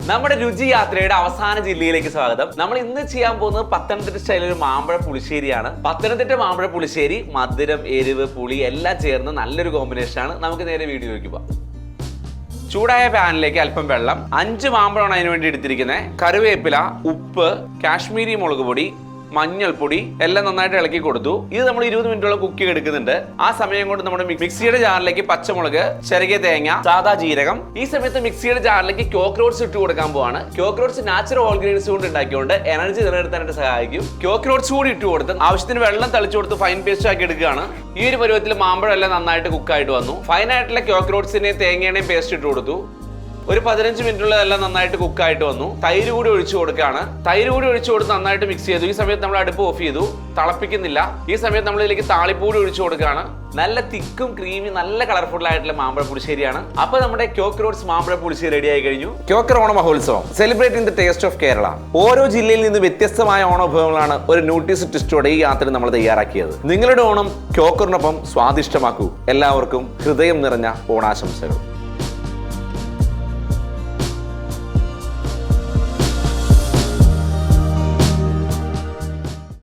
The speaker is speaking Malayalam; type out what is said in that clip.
നമ്മുടെ രുചി യാത്രയുടെ അവസാന ജില്ലയിലേക്ക് സ്വാഗതം. നമ്മൾ ഇന്ന് ചെയ്യാൻ പോകുന്നത് പത്തനംതിട്ട സ്റ്റൈലിൽ ഒരു മാമ്പഴ പുളിശ്ശേരിയാണ്. പത്തനംതിട്ട മാമ്പഴ പുളിശ്ശേരി മധുരം, എരിവ്, പുളി എല്ലാം ചേർന്ന് നല്ലൊരു കോമ്പിനേഷൻ ആണ്. നമുക്ക് നേരെ വീഡിയോയിലേക്ക് പോകാം. ചൂടായ പാനിലേക്ക് അല്പം വെള്ളം, 5 മാമ്പഴമാണ് അതിന് വേണ്ടി എടുത്തിരിക്കുന്നത്. കറിവേപ്പില, ഉപ്പ്, കാശ്മീരി മുളക് പൊടി, മഞ്ഞൾപ്പൊടി എല്ലാം നന്നായിട്ട് ഇളക്കി കൊടുത്തു. ഇത് നമ്മൾ 20 മിനിറ്റോളം കുക്ക് ചെയ്തെടുക്കുന്നുണ്ട്. ആ സമയം കൊണ്ട് നമ്മുടെ മിക്സിയുടെ ജാറിലേക്ക് പച്ചമുളക്, ചിരകിയ തേങ്ങ, സാദാ ജീരകം. ഈ സമയത്ത് മിക്സിയുടെ ജാറിലേക്ക് കോക്രോട്സ് ഇട്ട് കൊടുക്കാൻ പോവാണ്. കോക്രോട്സ് നാച്ചുറൽ ഓർഗാനിക്സ് കൊണ്ട് ഉണ്ടാക്കിക്കൊണ്ട് എനർജി നിലനിർത്താനായിട്ട് സഹായിക്കും. കോക്രോട്സ് കൂടി ഇട്ട് കൊടുത്ത് ആവശ്യത്തിന് വെള്ളം തളിച്ചു കൊടുത്ത് ഫൈൻ പേസ്റ്റ് ആക്കി എടുക്കുകയാണ്. ഈ ഒരു പരുവത്തിൽ മാമ്പഴം എല്ലാം നന്നായിട്ട് കുക്കായിട്ട് വന്നു. ഫൈനായിട്ടുള്ള കോക്രോട്സിനെയും തേങ്ങയുടെയും പേസ്റ്റ് ഇട്ട് കൊടുത്തു. ഒരു 15 മിനിറ്റുള്ളതെല്ലാം നന്നായിട്ട് കുക്കായിട്ട് വന്നു. തൈര് കൂടി ഒഴിച്ചു കൊടുക്കുകയാണ്. തൈര് കൂടി ഒഴിച്ചു കൊടുത്ത് നന്നായിട്ട് മിക്സ് ചെയ്തു. ഈ സമയത്ത് നമ്മൾ അടുപ്പ് ഓഫ് ചെയ്തു, തിളപ്പിക്കുന്നില്ല. ഈ സമയത്ത് നമ്മൾ ഇതിലേക്ക് താളിപ്പൂടി ഒഴിച്ചു കൊടുക്കുകയാണ്. നല്ല തിക്കും ക്രീമി നല്ല കളർഫുൾ ആയിട്ടുള്ള മാമ്പഴ പുളിശ്ശേരിയാണ്. അപ്പൊ നമ്മുടെ കോക്രോട്സ് മാമ്പഴ പുളിശ്ശേരി റെഡി ആയി കഴിഞ്ഞു. കോക്കർ ഓണ മഹോത്സവം celebrating the taste of Kerala. ഓരോ ജില്ലയിൽ നിന്ന് വ്യത്യസ്തമായ ഓണവിഭവങ്ങളാണ് ഒരു ന്യൂട്രീസ് ട്വിസ്റ്റോടെ ഈ യാത്ര നമ്മൾ തയ്യാറാക്കിയത്. നിങ്ങളുടെ ഓണം കോക്കറിനൊപ്പം സ്വാദിഷ്ടമാക്കൂ. എല്ലാവർക്കും ഹൃദയം നിറഞ്ഞ ഓണാശംസകൾ.